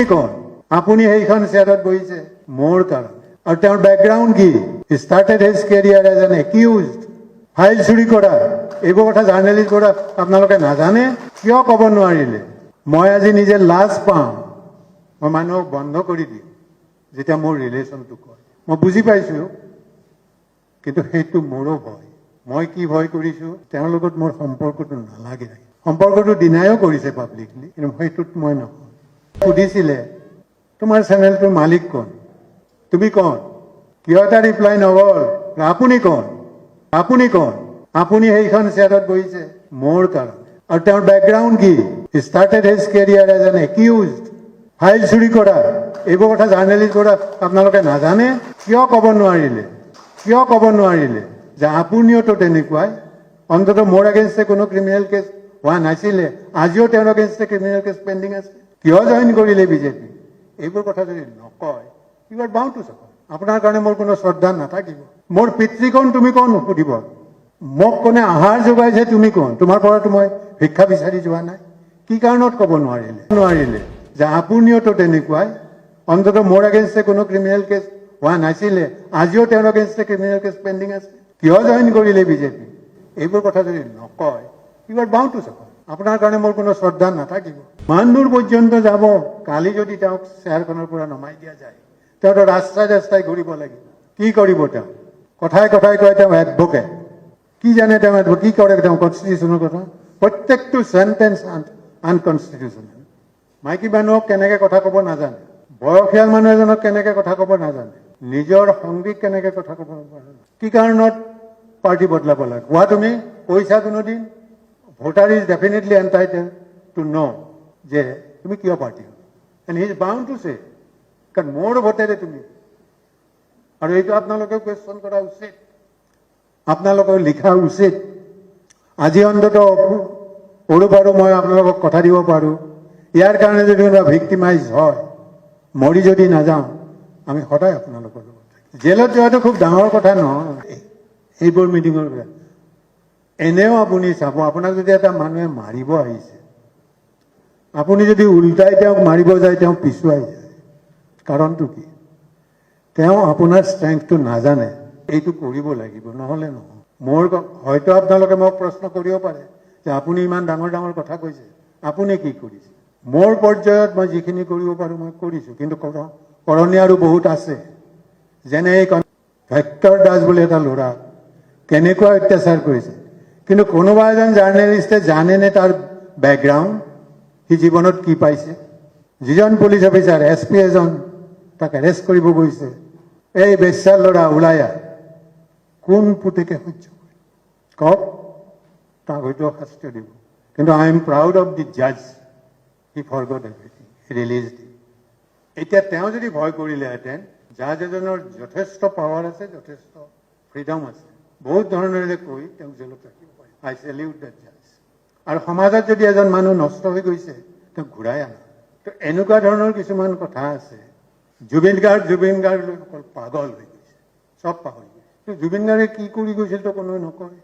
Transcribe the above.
কোন আপুনি সেইখন চেয়াৰত বহিছে মোৰ কাৰণে আৰু তেওঁৰ বেকগ্ৰাউণ্ড কি he started his career as an accused file চুৰি কৰা এইবোৰ কথা জাৰ্নেলিষ্ট কৰা আপোনালোকে নাজানে কিয় ক'ব নোৱাৰিলে মই আজি নিজে লাজ পাওঁ মই মানুহক বন্ধ কৰি দিওঁ যেতিয়া মোৰ ৰিলেশ্যনটো কয় মই বুজি পাইছোঁ কিন্তু সেইটো মোৰো ভয় মই কি ভয় কৰিছোঁ তেওঁৰ লগত মোৰ সম্পৰ্কটো নালাগে সম্পৰ্কটো ডিনায়ো কৰিছে পাব্লিকলি কিন্তু সেইটোত মই নহয় সুধিছিলে তোমাৰ চেনেলটোৰ মালিক কোন তুমি কোন কিয় এটা ৰিপ্লাই নগ'ল আপুনি কোন আপুনি সেইখন চেয়াৰত বহিছে মোৰ কাৰণে আৰু তেওঁৰ বেকগ্ৰাউণ্ড কি he started his career as an accused file চুৰি কৰা এইবোৰ কথা জাৰ্নেলিষ্ট কৰা আপোনালোকে নাজানে কিয় ক'ব নোৱাৰিলে যে আপুনিওতো তেনেকুৱাই অন্ততঃ মোৰ এগেইনষ্টে কোনো ক্ৰিমিনেল কেছ হোৱা নাছিলে আজিও তেওঁৰ এগেইনষ্টে ক্ৰিমিনেল কেছ পেণ্ডিং আছে কিয় জইন কৰিলে বিজেপি এইবোৰ কথা যদি নকয় you are bound to support আপোনাৰ কাৰণে মোৰ কোনো শ্ৰদ্ধা নাথাকিব মোৰ পিতৃ কোন তুমি কোন সুধিব মোক কোনে আহাৰ যোগাইছে তুমি কোন তোমাৰ পৰাতো মই ভিক্ষা বিচাৰি যোৱা নাই কি কাৰণত ক'ব নোৱাৰিলে যে আপুনিওতো তেনেকুৱাই অন্ততঃ মোৰ এগেইনষ্টে কোনো ক্ৰিমিনেল কেছ হোৱা নাছিলে আজিও তেওঁৰ এগেইনষ্টে ক্ৰিমিনেল কেছ পেণ্ডিং আছে কিয় জইন কৰিলে বিজেপি এইবোৰ কথা যদি নকয় you are bound to support আপোনাৰ কাৰণে মোৰ কোনো শ্ৰদ্ধা নাথাকিব ইমান দূৰ পৰ্যন্ত যাব কালি যদি তেওঁক চেয়াৰখনৰ পৰা নমাই দিয়া যায় তেওঁতো ৰাস্তাই ঘূৰিব লাগিব কি কৰিব তেওঁ কথাই কয় তেওঁ এডভোকেট কি জানে তেওঁ কি কৰে তেওঁ কনষ্টিটিউশ্যনৰ কথা প্ৰত্যেকটো চেণ্টেন্স আনকনষ্টিটিউশ্যনেল মাইকী মানুহক কেনেকৈ কথা ক'ব নাজানে বয়সীয়াল মানুহ এজনক কেনেকৈ কথা ক'ব নাজানে নিজৰ সংগীক কেনেকৈ কথা ক'ব নাজানে কি কাৰণত পাৰ্টি বদলাব লাগে কোৱা তুমি কৈছা কোনোদিন ভোটাৰ ইজ ডেফিনেটলি এণ্টাইটেল টু ন' যে তুমি কিয় পাৰ্টি হ'ল and he is bound two চে কাৰণ মোৰ ভোটেৰে তুমি আৰু এইটো আপোনালোকেও কুৱেশ্যন কৰা উচিত আপোনালোকেও লিখা উচিত আজি অন্ততঃ সৰু পাৰোঁ মই আপোনালোকক কথা দিব পাৰোঁ ইয়াৰ কাৰণে যদি কোনোবা ভিক্টিমাইজ হয় মৰি যদি নাযাওঁ আমি সদায় আপোনালোকৰ লগত থাকিম জেলত যোৱাটো খুব ডাঙৰ কথা নহয় এইবোৰ মিটিঙৰ পৰা এনেও আপুনি চাব আপোনাক যদি এটা মানুহে মাৰিব আহিছে আপুনি যদি উল্টাই তেওঁক মাৰিব যায় তেওঁ পিছুৱাই যায় কাৰণটো কি তেওঁ আপোনাৰ ষ্ট্ৰেংথটো নাজানে এইটো কৰিব লাগিব নহ'লে নহয় মোৰ হয়তো আপোনালোকে মোক প্ৰশ্ন কৰিব পাৰে যে আপুনি ইমান ডাঙৰ কথা কৈছে আপুনি কি কৰিছে মোৰ পৰ্যায়ত মই যিখিনি কৰিব পাৰোঁ মই কৰিছোঁ কিন্তু কৰণীয় আৰু বহুত আছে যেনে এই ভেক্টৰ দাস বুলি এটা ল'ৰা কেনেকুৱা অত্যাচাৰ কৰিছে কিন্তু কোনোবা এজন জাৰ্নেলিষ্টে জানেনে তাৰ বেকগ্ৰাউণ্ড সি জীৱনত কি পাইছে যিজন পুলিচ অফিচাৰ SP এজন তাক এৰেষ্ট কৰিব গৈছে এই বেশ্যাৰ ল'ৰা ওলাই কোন পুতেকে সহ্য কৰে কওক তাক হয়তো শাস্তি দিব কিন্তু I am proud of the জাজ হি ফৰগট এভৰিথিং ৰিলিজ দি এতিয়া তেওঁ যদি ভয় কৰিলেহেঁতেন জাজ এজনৰ যথেষ্ট পাৱাৰ আছে যথেষ্ট ফ্ৰীডম আছে বহুত ধৰণেৰে কৈ তেওঁক জেলত ৰাখিব পাৰে আই চেলিউট দ্যাট জাজ আৰু সমাজত যদি এজন মানুহ নষ্ট হৈ গৈছে তেওঁক ঘূৰাই আনা তো এনেকুৱা ধৰণৰ কিছুমান কথা আছে জুবিন গাৰ্গ অকল পাগল হৈ গৈছে চব পাহৰি গৈছে জুবিন গাৰ্গে কি কৰি গৈছিল তো কোনোৱে নকয়